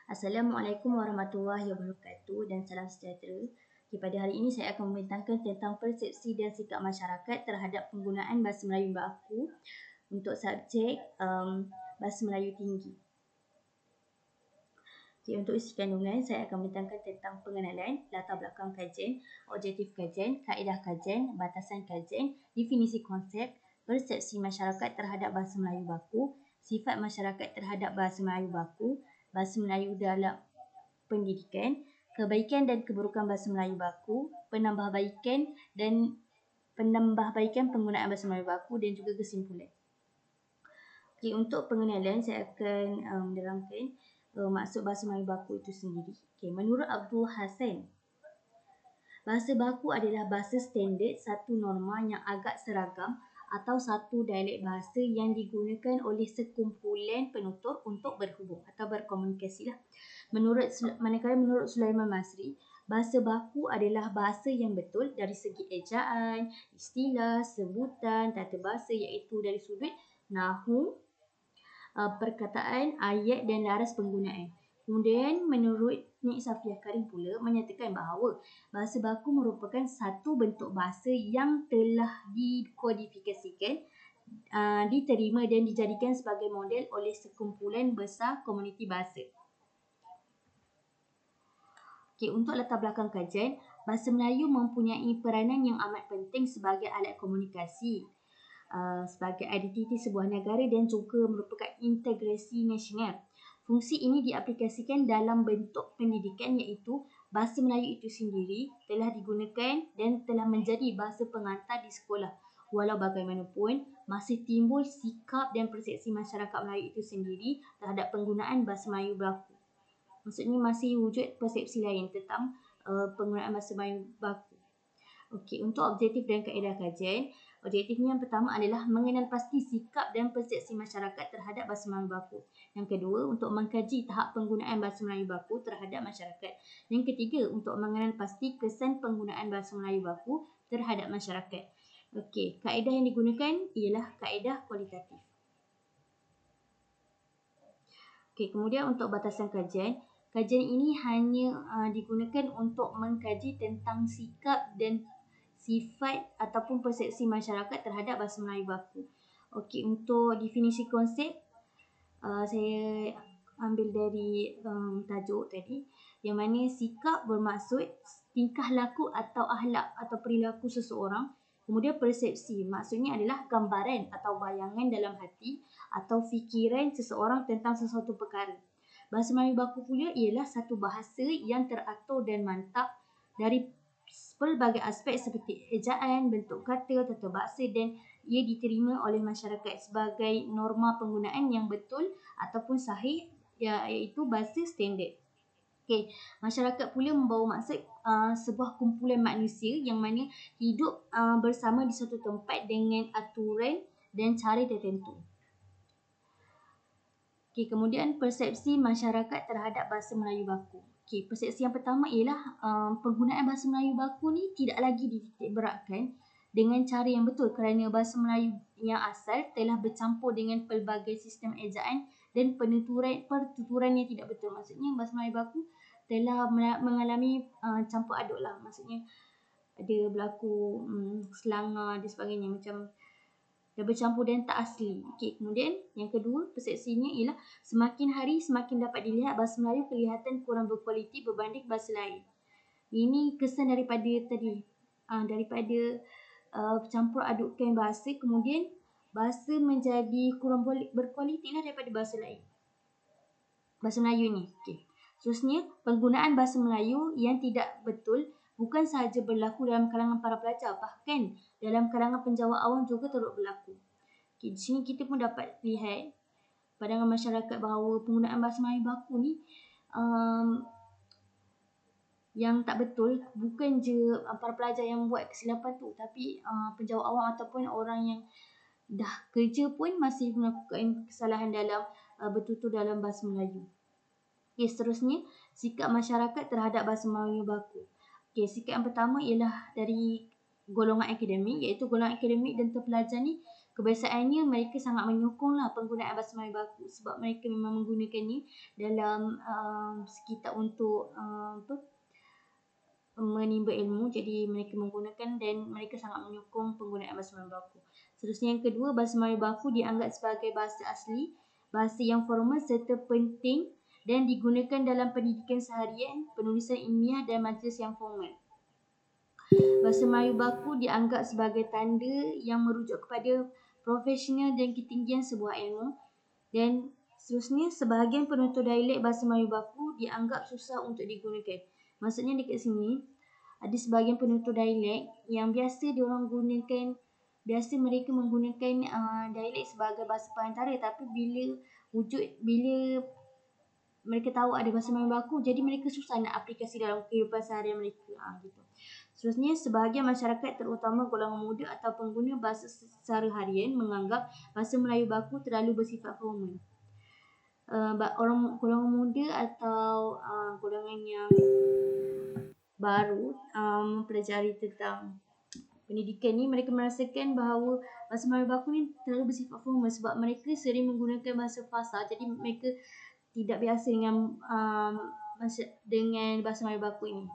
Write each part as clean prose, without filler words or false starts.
Assalamualaikum warahmatullahi wabarakatuh dan salam sejahtera. Pada hari ini saya akan membentangkan tentang persepsi dan sikap masyarakat terhadap penggunaan bahasa Melayu baku untuk subjek bahasa Melayu tinggi. Untuk isi kandungan, saya akan membentangkan tentang pengenalan, latar belakang kajian, objektif kajian, kaedah kajian, batasan kajian, definisi konsep, persepsi masyarakat terhadap bahasa Melayu baku, sifat masyarakat terhadap bahasa Melayu baku, bahasa Melayu dalam pendidikan, kebaikan dan keburukan bahasa Melayu baku, penambahbaikan penggunaan bahasa Melayu baku dan juga kesimpulan. Untuk pengenalan saya akan menerangkan maksud bahasa Melayu baku itu sendiri. Menurut Abdul Hasan, bahasa baku adalah bahasa standard, satu norma yang agak seragam atau satu dialek bahasa yang digunakan oleh sekumpulan penutur untuk berhubung atau berkomunikasi. Manakala menurut Sulaiman Masri, bahasa baku adalah bahasa yang betul dari segi ejaan, istilah, sebutan, tata bahasa iaitu dari sudut nahu, perkataan, ayat dan laras penggunaan. Kemudian menurut Nik Safiah Karim pula menyatakan bahawa bahasa baku merupakan satu bentuk bahasa yang telah dikodifikasikan, diterima dan dijadikan sebagai model oleh sekumpulan besar komuniti bahasa. Untuk latar belakang kajian, bahasa Melayu mempunyai peranan yang amat penting sebagai alat komunikasi, sebagai identiti sebuah negara dan juga merupakan integrasi nasional. Fungsi ini diaplikasikan dalam bentuk pendidikan iaitu bahasa Melayu itu sendiri telah digunakan dan telah menjadi bahasa pengantar di sekolah. Walau bagaimanapun, masih timbul sikap dan persepsi masyarakat Melayu itu sendiri terhadap penggunaan bahasa Melayu baku. Maksudnya masih wujud persepsi lain tentang penggunaan bahasa Melayu baku. Untuk objektif dan kaedah kajian, objektifnya yang pertama adalah mengenal pasti sikap dan persepsi masyarakat terhadap bahasa Melayu baku. Yang kedua, untuk mengkaji tahap penggunaan bahasa Melayu baku terhadap masyarakat. Yang ketiga, untuk mengenal pasti kesan penggunaan bahasa Melayu baku terhadap masyarakat. Kaedah yang digunakan ialah kaedah kualitatif. Kemudian untuk batasan kajian, kajian ini hanya digunakan untuk mengkaji tentang sikap dan sifat ataupun persepsi masyarakat terhadap bahasa Melayu baku. Untuk definisi konsep, saya ambil dari tajuk tadi, yang mana sikap bermaksud tingkah laku atau akhlak atau perilaku seseorang. Kemudian persepsi maksudnya adalah gambaran atau bayangan dalam hati atau fikiran seseorang tentang sesuatu perkara. Bahasa Melayu baku pula ialah satu bahasa yang teratur dan mantap dari pelbagai aspek seperti ejaan, bentuk kata, tata bahasa dan ia diterima oleh masyarakat sebagai norma penggunaan yang betul ataupun sahih, iaitu bahasa standard. Masyarakat pula membawa maksud sebuah kumpulan manusia yang mana hidup bersama di suatu tempat dengan aturan dan cara tertentu. Kemudian persepsi masyarakat terhadap bahasa Melayu baku. Persepsi yang pertama ialah penggunaan bahasa Melayu baku ni tidak lagi dititik beratkan dengan cara yang betul kerana bahasa Melayu yang asal telah bercampur dengan pelbagai sistem ejaan dan pertuturan yang tidak betul. Maksudnya bahasa Melayu baku telah mengalami campur aduk lah. Maksudnya ada berlaku selanga dan sebagainya, macam dah bercampur dan tak asli. Kemudian yang kedua, persepsinya ialah semakin hari semakin dapat dilihat bahasa Melayu kelihatan kurang berkualiti berbanding bahasa lain. Ini kesan daripada tadi, daripada campur adukkan bahasa, kemudian bahasa menjadi kurang berkualiti lah daripada bahasa lain. Bahasa Melayu ni. Seterusnya, penggunaan bahasa Melayu yang tidak betul bukan sahaja berlaku dalam kalangan para pelajar, bahkan dalam kalangan penjawat awam juga turut berlaku. Di sini kita pun dapat lihat pandangan masyarakat bahawa penggunaan bahasa Melayu baku ni yang tak betul bukan je para pelajar yang buat kesilapan tu, tapi penjawat awam ataupun orang yang dah kerja pun masih melakukan kesalahan dalam bertutur dalam bahasa Melayu. Seterusnya, sikap masyarakat terhadap bahasa Melayu baku. Sikap yang pertama ialah dari golongan akademik, iaitu golongan akademik dan terpelajar ni kebiasaannya mereka sangat menyokonglah penggunaan bahasa Melayu baku sebab mereka memang menggunakannya dalam sekitar untuk menimba ilmu. Jadi mereka menggunakan dan mereka sangat menyokong penggunaan bahasa Melayu baku. Seterusnya yang kedua, bahasa Melayu baku dianggap sebagai bahasa asli, bahasa yang formal serta penting dan digunakan dalam pendidikan seharian, penulisan ilmiah dan majlis yang formal. Bahasa Melayu baku dianggap sebagai tanda yang merujuk kepada profesional dan ketinggian sebuah ilmu. Dan seterusnya, sebahagian penutur dialek bahasa Melayu baku dianggap susah untuk digunakan. Maksudnya dekat sini, ada sebahagian penutur dialek yang biasa biasa mereka menggunakan dialek sebagai bahasa perantara, tapi bila mereka tahu ada bahasa Melayu baku, jadi mereka susah nak aplikasi dalam kehidupan seharian mereka. Gitu. Seterusnya, sebahagian masyarakat terutama golongan muda atau pengguna bahasa secara harian menganggap bahasa Melayu baku terlalu bersifat formal. Orang golongan muda atau golongan yang baru mempelajari tentang pendidikan ni, mereka merasakan bahawa bahasa Melayu baku ni terlalu bersifat formal sebab mereka sering menggunakan bahasa fasar, jadi mereka tidak biasa dengan bahasa Melayu baku ini.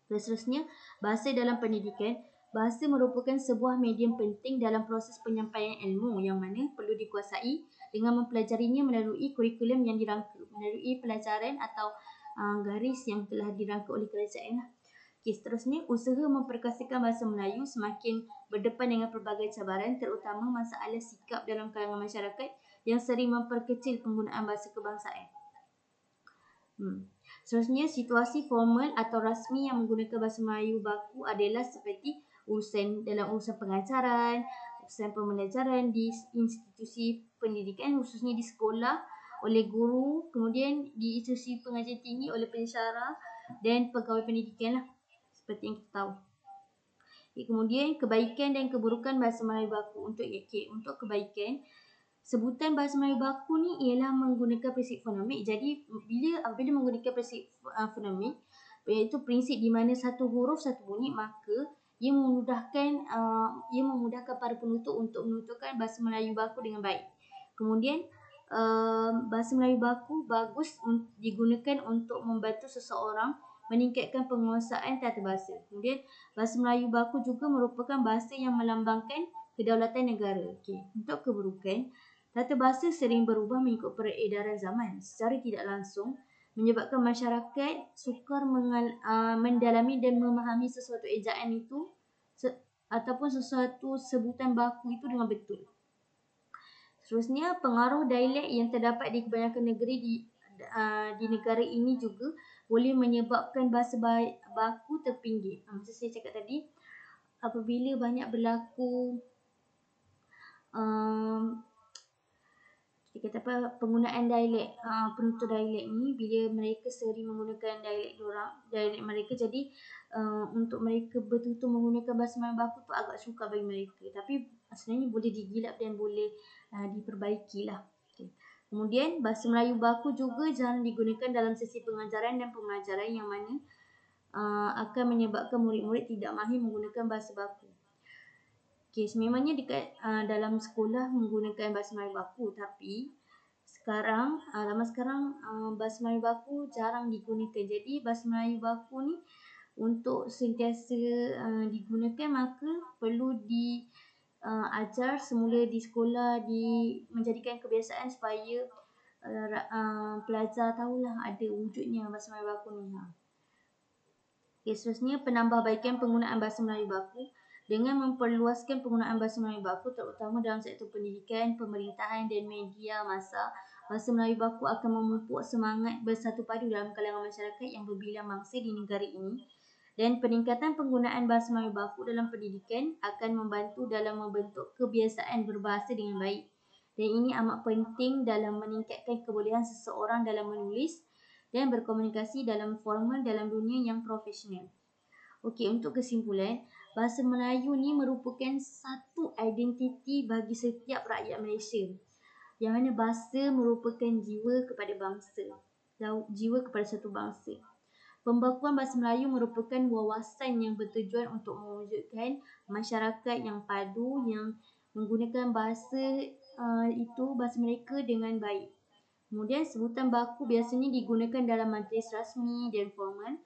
Dan seterusnya, bahasa dalam pendidikan. Bahasa merupakan sebuah medium penting dalam proses penyampaian ilmu yang mana perlu dikuasai dengan mempelajarinya melalui kurikulum yang dirangka, melalui pelajaran atau garis yang telah dirangka oleh kerajaan. Seterusnya, usaha memperkasakan bahasa Melayu semakin berdepan dengan pelbagai cabaran, terutama masalah sikap dalam kalangan masyarakat yang sering memperkecil penggunaan bahasa kebangsaan. Seterusnya, situasi formal atau rasmi yang menggunakan bahasa Melayu baku adalah seperti dalam urusan pengajaran, urusan pembelajaran di institusi pendidikan, khususnya di sekolah oleh guru, kemudian di institusi pengajian tinggi oleh pensyarah dan pegawai pendidikan lah, seperti yang kita tahu. Kemudian kebaikan dan keburukan bahasa Melayu baku. Untuk kebaikan, sebutan bahasa Melayu baku ni ialah menggunakan prinsip fonemik. Jadi apabila menggunakan prinsip fonemik, iaitu prinsip di mana satu huruf satu bunyi, maka ia memudahkan para penutur untuk menuturkan bahasa Melayu baku dengan baik. Kemudian bahasa Melayu baku bagus digunakan untuk membantu seseorang meningkatkan penguasaan tata bahasa. Kemudian bahasa Melayu baku juga merupakan bahasa yang melambangkan kedaulatan negara. Untuk keburukan, tata bahasa sering berubah mengikut peredaran zaman. Secara tidak langsung menyebabkan masyarakat sukar mendalami dan memahami sesuatu ejaan itu ataupun sesuatu sebutan baku itu dengan betul. Seterusnya, pengaruh dialek yang terdapat di kebanyakan negeri di negara ini juga boleh menyebabkan bahasa baku terpinggir. Macam saya cakap tadi, apabila banyak berlaku penggunaan dialek, penutur dialek ni, bila mereka sering menggunakan dialek mereka, jadi untuk mereka betul-betul menggunakan bahasa Melayu baku tu agak sukar bagi mereka. Tapi sebenarnya boleh digilap dan boleh diperbaikilah. Kemudian bahasa Melayu baku juga jarang digunakan dalam sesi pengajaran dan pembelajaran yang mana akan menyebabkan murid-murid tidak mahir menggunakan bahasa baku. Sememangnya dekat dalam sekolah menggunakan bahasa Melayu baku, tapi sekarang bahasa Melayu baku jarang digunakan. Jadi bahasa Melayu baku ni untuk sentiasa digunakan, maka perlu diajar semula di sekolah, menjadikan kebiasaan supaya pelajar tahulah ada wujudnya bahasa Melayu baku ni. Seterusnya, penambahbaikan penggunaan bahasa Melayu baku. Dengan memperluaskan penggunaan bahasa Melayu baku terutama dalam sektor pendidikan, pemerintahan dan media massa, bahasa Melayu baku akan memupuk semangat bersatu padu dalam kalangan masyarakat yang berbilang mangsa di negara ini. Dan peningkatan penggunaan bahasa Melayu baku dalam pendidikan akan membantu dalam membentuk kebiasaan berbahasa dengan baik. Dan ini amat penting dalam meningkatkan kebolehan seseorang dalam menulis dan berkomunikasi dalam formal dalam dunia yang profesional. Untuk kesimpulan, bahasa Melayu ni merupakan satu identiti bagi setiap rakyat Malaysia. Yang mana bahasa merupakan jiwa kepada bangsa, jiwa kepada satu bangsa. Pembakuan bahasa Melayu merupakan wawasan yang bertujuan untuk mewujudkan masyarakat yang padu, yang menggunakan bahasa bahasa mereka dengan baik. Kemudian sebutan baku biasanya digunakan dalam majlis rasmi dan formal.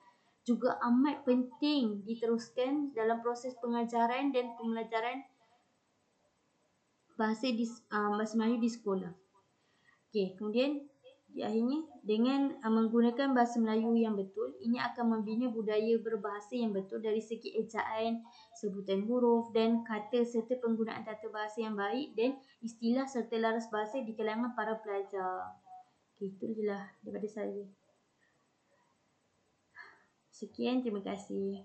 Juga amat penting diteruskan dalam proses pengajaran dan pembelajaran bahasa Melayu di sekolah. Okey, kemudian di akhirnya dengan menggunakan bahasa Melayu yang betul, ini akan membina budaya berbahasa yang betul dari segi ejaan, sebutan huruf dan kata serta penggunaan tata bahasa yang baik dan istilah serta laras bahasa di kalangan para pelajar. Okey, itu je lah daripada saya. Sekian, terima kasih.